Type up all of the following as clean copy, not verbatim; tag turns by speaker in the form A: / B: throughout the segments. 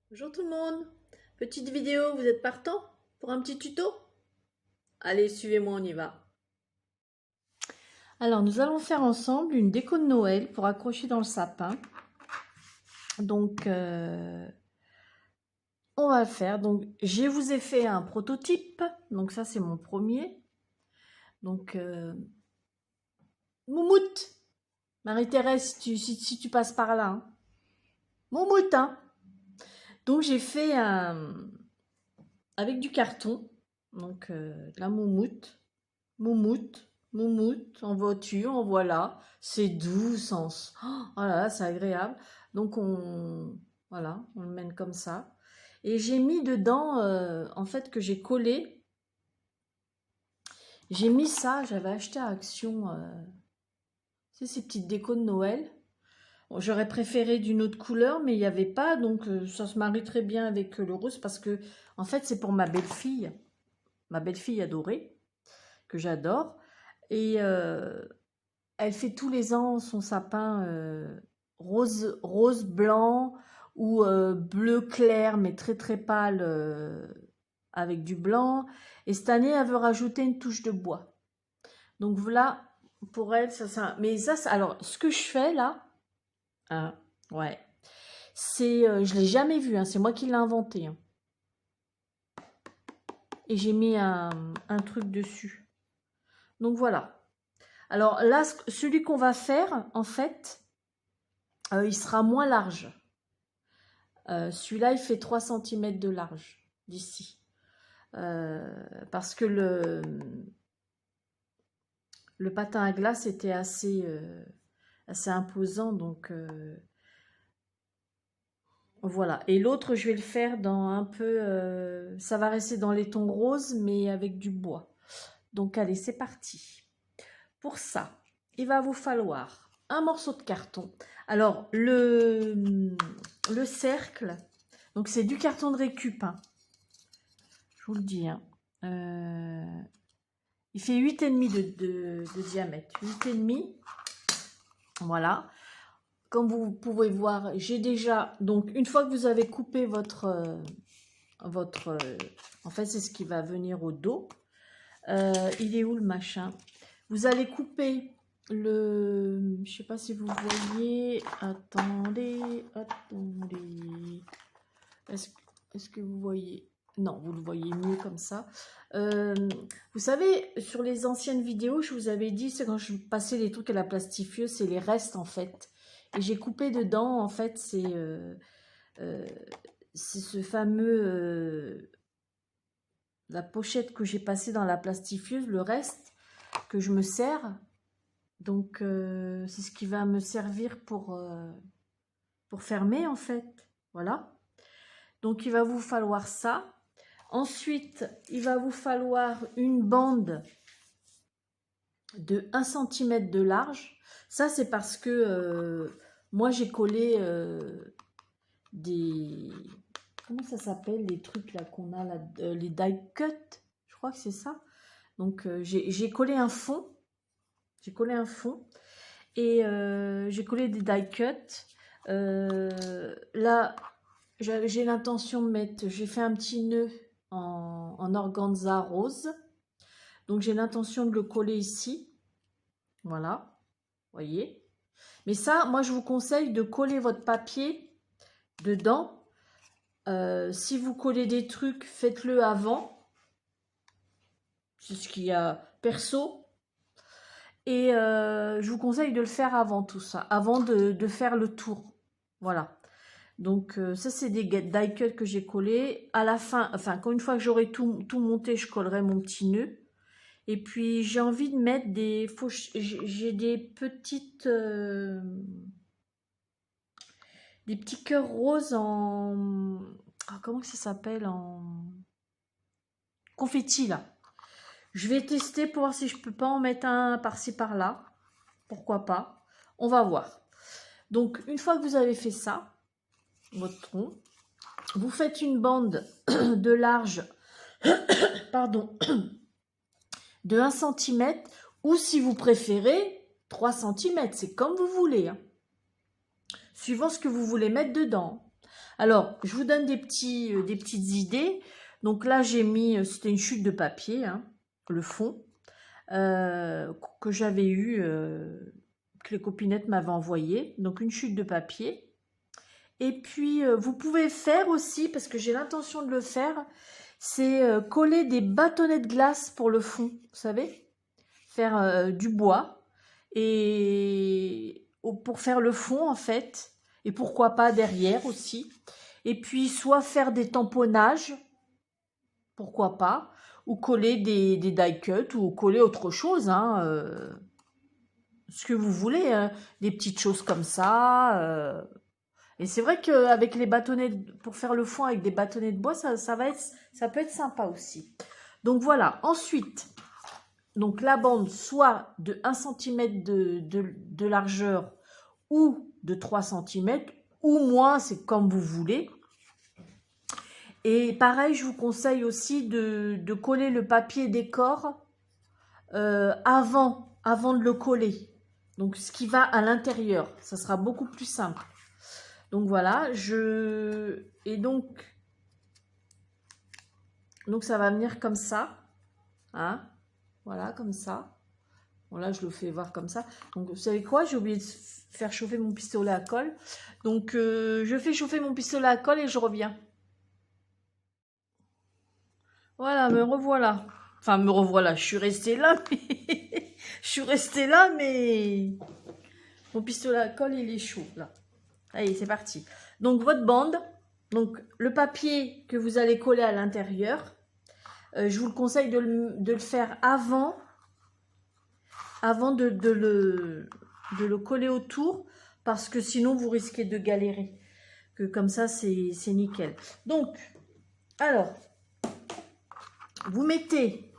A: Bonjour tout le monde, petite vidéo, vous êtes partant pour un petit tuto? Allez, suivez-moi, on y va. Alors, nous allons faire ensemble une déco de Noël pour accrocher dans le sapin. Donc, on va le faire. Donc, je vous ai fait un prototype. Donc, ça, c'est mon premier. Donc, Moumoute, Marie-Thérèse, si tu passes par là. Hein. Moumoute, hein. Donc, j'ai fait avec du carton. Donc, de la moumoute. Moumoute, moumoute, en voiture, en voilà. C'est doux, sens. Oh là là, c'est agréable. Donc voilà, on le mène comme ça. Et j'ai mis dedans, en fait, que j'ai collé. J'ai mis ça, j'avais acheté à Action, c'est ces petites décos de Noël. Bon, j'aurais préféré d'une autre couleur, mais il n'y avait pas, donc ça se marie très bien avec le rose parce que, en fait, c'est pour ma belle-fille adorée, que j'adore. Et elle fait tous les ans son sapin rose blanc ou bleu clair, mais très très pâle avec du blanc. Et cette année, elle veut rajouter une touche de bois. Donc voilà, pour elle, ça. Mais ça, alors, ce que je fais là, hein, ouais, c'est, je l'ai jamais vu, hein, c'est moi qui l'ai inventé. Hein. Et j'ai mis un truc dessus. Donc voilà. Alors là, celui qu'on va faire, en fait, il sera moins large. Celui-là, il fait 3 cm de large d'ici. Parce que le patin à glace était assez imposant. Donc voilà. Et l'autre, je vais le faire dans un peu... ça va rester dans les tons roses, mais avec du bois. Donc allez, c'est parti. Pour ça, il va vous falloir un morceau de carton. Alors, le cercle, donc c'est du carton de récup. Hein. Je vous le dis. Hein. Il fait 8,5 de diamètre. 8,5. Voilà. Comme vous pouvez voir, j'ai déjà... Donc, une fois que vous avez coupé votre... en fait, c'est ce qui va venir au dos. Il est où le machin? Vous allez couper le... Je sais pas si vous voyez... Attendez. Est-ce que vous voyez? Non, vous le voyez mieux comme ça. Vous savez, sur les anciennes vidéos, je vous avais dit, c'est quand je passais les trucs à la plastifieuse, c'est les restes en fait. Et j'ai coupé dedans, en fait, c'est ce fameux... la pochette que j'ai passée dans la plastifieuse, le reste que je me sers. Donc, c'est ce qui va me servir pour fermer, en fait. Voilà. Donc, il va vous falloir ça. Ensuite, il va vous falloir une bande de 1 cm de large. Ça, c'est parce que moi, j'ai collé des... Comment ça s'appelle, les trucs là qu'on a, là, les die cut, je crois que c'est ça. Donc, j'ai collé un fond. J'ai collé un fond. Et j'ai collé des die cut. Là, j'ai l'intention de mettre... J'ai fait un petit nœud en organza rose. Donc j'ai l'intention de le coller ici. Voilà, voyez. Mais ça, moi je vous conseille de coller votre papier dedans. Si vous collez des trucs, faites-le avant. C'est ce qu'il y a perso. Et je vous conseille de le faire avant tout ça, avant de faire le tour. Voilà. Donc ça c'est des die cut que j'ai collés. À la fin, enfin quand une fois que j'aurai tout monté, je collerai mon petit nœud. Et puis j'ai envie de mettre des... J'ai des petites... des petits cœurs roses en... Ah, comment que ça s'appelle? En confetti là. Je vais tester pour voir si je peux pas en mettre un par-ci par-là. Pourquoi pas? On va voir. Donc une fois que vous avez fait ça, votre tronc, vous faites une bande de large, pardon, de 1 cm ou si vous préférez 3 cm, c'est comme vous voulez. Hein. Suivant ce que vous voulez mettre dedans. Alors, je vous donne des petites idées. Donc là, j'ai mis, c'était une chute de papier, hein, le fond, que j'avais eu, que les copinettes m'avaient envoyé. Donc une chute de papier. Et puis, vous pouvez faire aussi, parce que j'ai l'intention de le faire, c'est coller des bâtonnets de glace pour le fond, vous savez, faire du bois, et pour faire le fond, en fait, et pourquoi pas derrière aussi. Et puis, soit faire des tamponnages, pourquoi pas, ou coller des die cuts, ou coller autre chose, hein, ce que vous voulez, hein, des petites choses comme ça. Et c'est vrai qu'avec les bâtonnets, pour faire le fond avec des bâtonnets de bois, ça peut être sympa aussi. Donc voilà, ensuite, donc la bande soit de 1 cm de largeur ou de 3 cm, ou moins, c'est comme vous voulez. Et pareil, je vous conseille aussi de coller le papier décor avant de le coller. Donc ce qui va à l'intérieur, ça sera beaucoup plus simple. Donc voilà, et donc ça va venir comme ça, hein, voilà, comme ça. Bon là, je le fais voir comme ça. Donc vous savez quoi, j'ai oublié de faire chauffer mon pistolet à colle. Donc je fais chauffer mon pistolet à colle et je reviens. Voilà, me revoilà. Enfin, me revoilà, je suis restée là, mais... je suis restée là, mais... Mon pistolet à colle, il est chaud, là. Allez, c'est parti. Donc, votre bande, donc le papier que vous allez coller à l'intérieur, je vous le conseille de le faire avant de le coller autour, parce que sinon, vous risquez de galérer. Que comme ça, c'est nickel. Donc, alors, vous mettez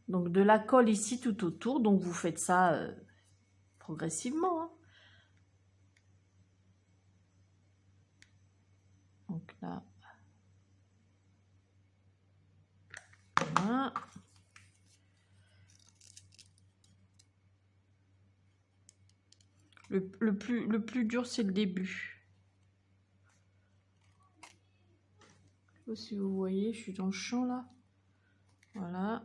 A: donc de la colle ici tout autour. Donc, vous faites ça progressivement, hein. Donc là, voilà. Le plus dur, c'est le début. Je sais pas si vous voyez, je suis dans le champ là. Voilà.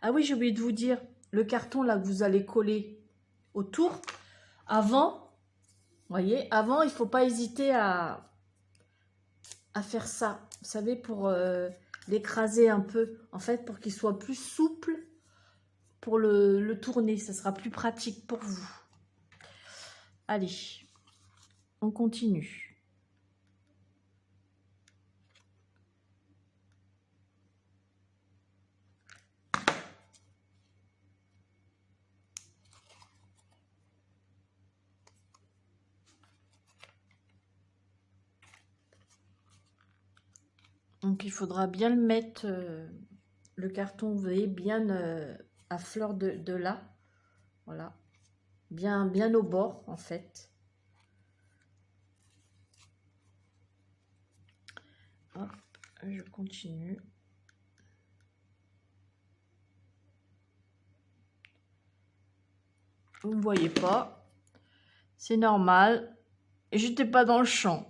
A: Ah oui, j'ai oublié de vous dire, le carton là que vous allez coller autour, avant, voyez, avant, il ne faut pas hésiter à faire ça. Vous savez, pour l'écraser un peu, en fait, pour qu'il soit plus souple pour le tourner. Ça sera plus pratique pour vous. Allez, on continue. Donc, il faudra bien le mettre, le carton, vous voyez, bien à fleur de là. Voilà. Bien au bord, en fait. Hop, je continue. Vous ne voyez pas. C'est normal. Et j'étais pas dans le champ.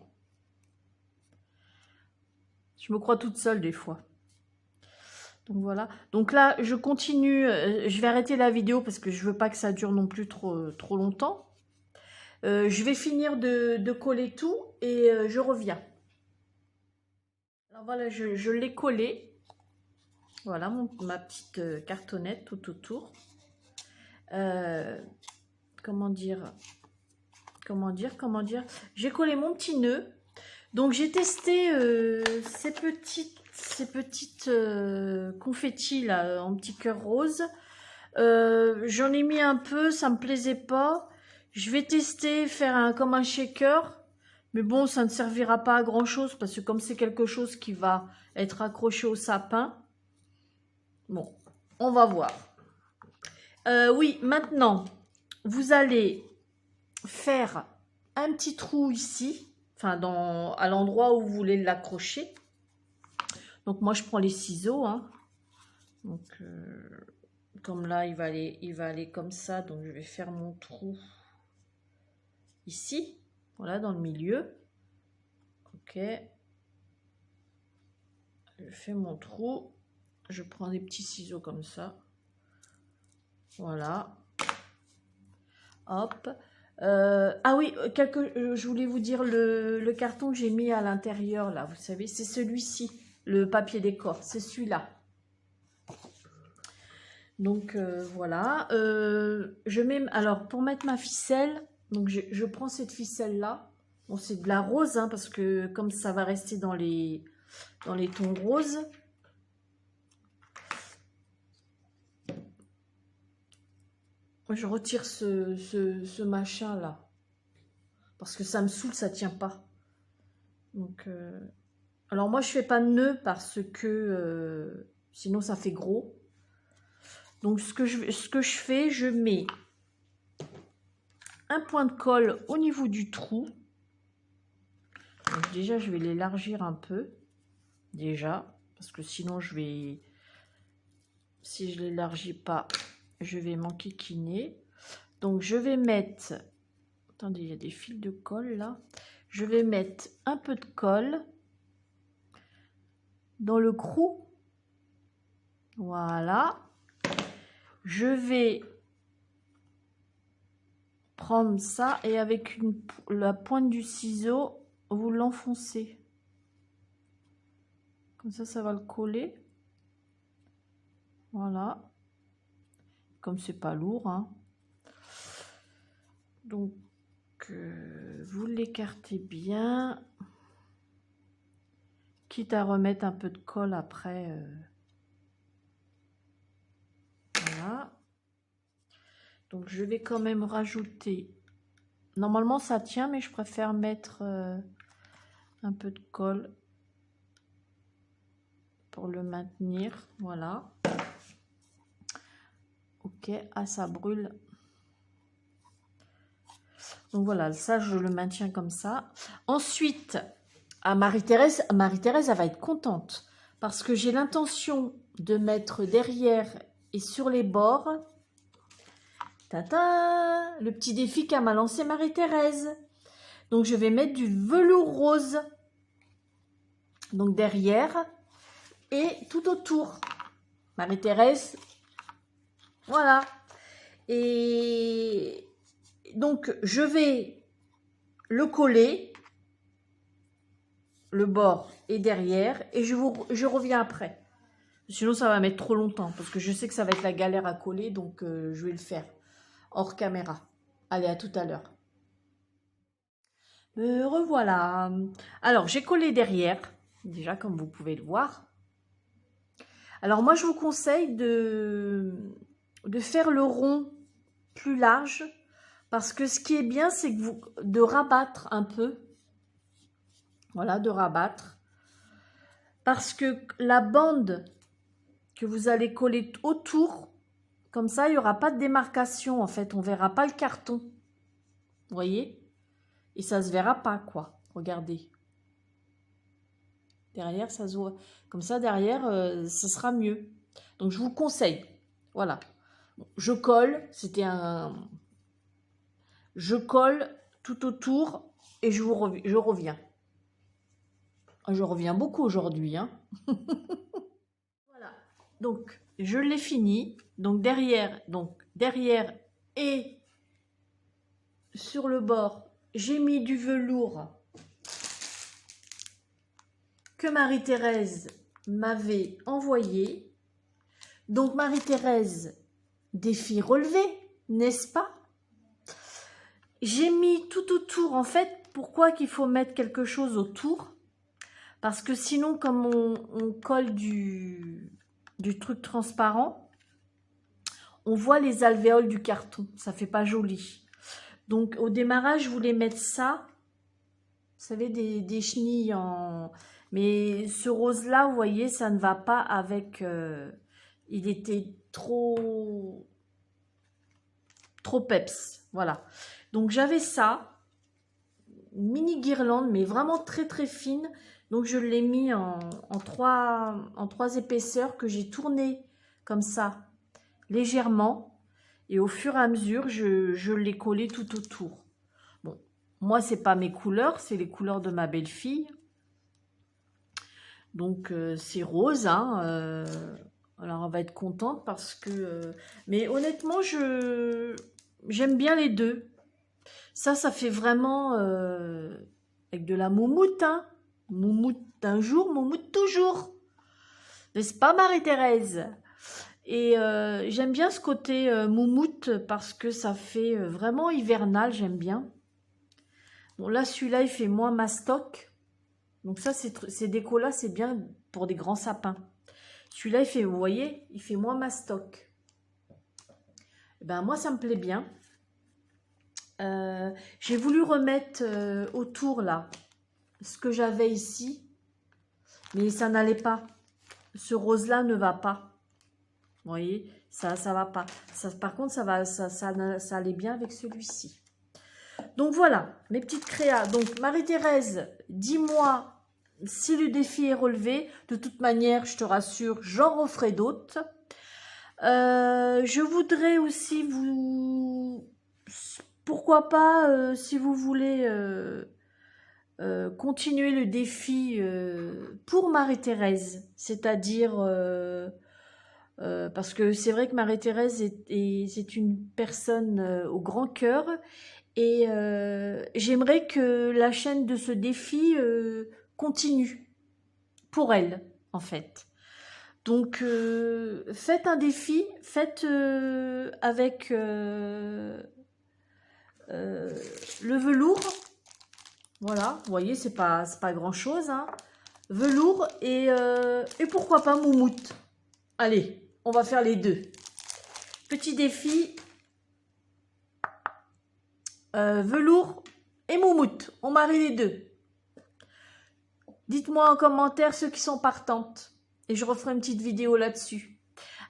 A: Je me crois toute seule des fois. Donc voilà. Donc là, je continue. Je vais arrêter la vidéo parce que je veux pas que ça dure non plus trop longtemps. Je vais finir de coller tout et je reviens. Alors voilà, je l'ai collé. Voilà ma petite cartonnette tout autour. Comment dire, j'ai collé mon petit nœud. Donc j'ai testé ces petites confettis là en petit cœur rose. J'en ai mis un peu, ça me plaisait pas. Je vais tester faire comme un shaker, mais bon, ça ne servira pas à grand chose parce que comme c'est quelque chose qui va être accroché au sapin, bon, on va voir. Oui, maintenant, vous allez faire un petit trou ici, enfin à l'endroit où vous voulez l'accrocher. Donc moi je prends les ciseaux, hein. Donc comme là il va aller comme ça, donc je vais faire mon trou ici, voilà, dans le milieu. Ok. Je fais mon trou. Je prends des petits ciseaux comme ça. Voilà. Hop. Ah oui, je voulais vous dire le carton que j'ai mis à l'intérieur, là, vous savez, c'est celui-ci, le papier décor, c'est celui-là. Donc, voilà. Je mets, alors, pour mettre ma ficelle, donc je prends cette ficelle-là. Bon, c'est de la rose, hein, parce que comme ça va rester dans les tons roses. Je retire ce machin là. Parce que ça me saoule, ça tient pas. Donc, alors moi je fais pas de nœud parce que sinon ça fait gros. Donc ce que je fais, je mets un point de colle au niveau du trou. Donc déjà je vais l'élargir un peu. Déjà. Parce que sinon je vais... Si je l'élargis pas, je vais m'enquiquiner. Donc je vais mettre... Attendez, il y a des fils de colle là. Je vais mettre un peu de colle dans le creux. Voilà. Je vais prendre ça et avec la pointe du ciseau, vous l'enfoncez. Comme ça va le coller. Voilà. Comme c'est pas lourd, hein. Donc, vous l'écartez bien. Quitte à remettre un peu de colle après. Voilà. Donc, je vais quand même rajouter... Normalement, ça tient, mais je préfère mettre un peu de colle pour le maintenir. Voilà. Ok, ah, ça brûle. Donc, voilà, ça, je le maintiens comme ça. Ensuite, à Marie-Thérèse, elle va être contente parce que j'ai l'intention de mettre derrière et sur les bords... Tata, le petit défi qu'a m'a lancé Marie-Thérèse. Donc, je vais mettre du velours rose. Donc, derrière et tout autour. Marie-Thérèse, voilà. Et donc, je vais le coller, le bord et derrière, et je reviens après. Sinon, ça va mettre trop longtemps, parce que je sais que ça va être la galère à coller, donc je vais le faire hors caméra. Allez, à tout à l'heure. Me revoilà. Alors, j'ai collé derrière, déjà comme vous pouvez le voir. Alors, moi, je vous conseille de faire le rond plus large, parce que ce qui est bien, c'est que de rabattre un peu. Voilà, de rabattre. Parce que la bande que vous allez coller autour, comme ça, il n'y aura pas de démarcation, en fait. On ne verra pas le carton. Vous voyez? Et ça ne se verra pas, quoi. Regardez. Derrière, ça se voit. Comme ça, derrière, ce sera mieux. Donc, je vous conseille. Voilà. Je colle. Je colle tout autour et je reviens. Je reviens beaucoup aujourd'hui, hein. Voilà. Donc, je l'ai fini. Donc derrière et sur le bord, j'ai mis du velours que Marie-Thérèse m'avait envoyé. Donc Marie-Thérèse, défi relevé, n'est-ce pas? J'ai mis tout autour. En fait, pourquoi qu'il faut mettre quelque chose autour? Parce que sinon, comme on colle du truc transparent, on voit les alvéoles du carton. Ça fait pas joli. Donc, au démarrage, je voulais mettre ça. Vous savez, des chenilles en... Mais ce rose-là, vous voyez, ça ne va pas avec... il était trop peps. Voilà. Donc, j'avais ça. Une mini guirlande, mais vraiment très, très fine. Donc, je l'ai mis en trois épaisseurs que j'ai tourné comme ça, légèrement. Et au fur et à mesure, je l'ai collé tout autour. Bon, Moi, c'est pas mes couleurs, c'est les couleurs de ma belle-fille. Donc, c'est rose, hein. Alors, on va être contente parce que... mais honnêtement, j'aime bien les deux. Ça fait vraiment... avec de la moumoute, hein. Moumoute un jour, moumoute toujours. N'est-ce pas, Marie-Thérèse? Et j'aime bien ce côté moumoute parce que ça fait vraiment hivernal, j'aime bien. Bon, là, celui-là, il fait moins mastoc. Donc ça, ces décos-là, c'est bien pour des grands sapins. Celui-là, il fait, vous voyez, il fait moins mastoc. Eh ben, moi, ça me plaît bien. J'ai voulu remettre autour, là, ce que j'avais ici. Mais ça n'allait pas. Ce rose-là ne va pas. Vous voyez, ça va pas. Ça, par contre, ça allait bien avec celui-ci. Donc voilà, mes petites créas. Donc Marie-Thérèse, dis-moi si le défi est relevé. De toute manière, je te rassure, j'en referai d'autres. Je voudrais aussi vous... Pourquoi pas, si vous voulez continuer le défi pour Marie-Thérèse. C'est-à-dire... parce que c'est vrai que Marie-Thérèse c'est une personne au grand cœur. Et j'aimerais que la chaîne de ce défi continue pour elle, en fait. Donc, faites un défi, faites avec le velours. Voilà, vous voyez, c'est pas grand-chose. Hein. Velours et pourquoi pas moumoute. Allez, on va faire les deux. Petit défi. Velours et moumoute, on marie les deux. Dites-moi en commentaire ceux qui sont partantes et je referai une petite vidéo là-dessus.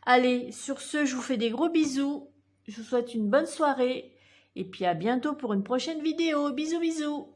A: Allez, sur ce, je vous fais des gros bisous. Je vous souhaite une bonne soirée et puis à bientôt pour une prochaine vidéo. Bisous, bisous.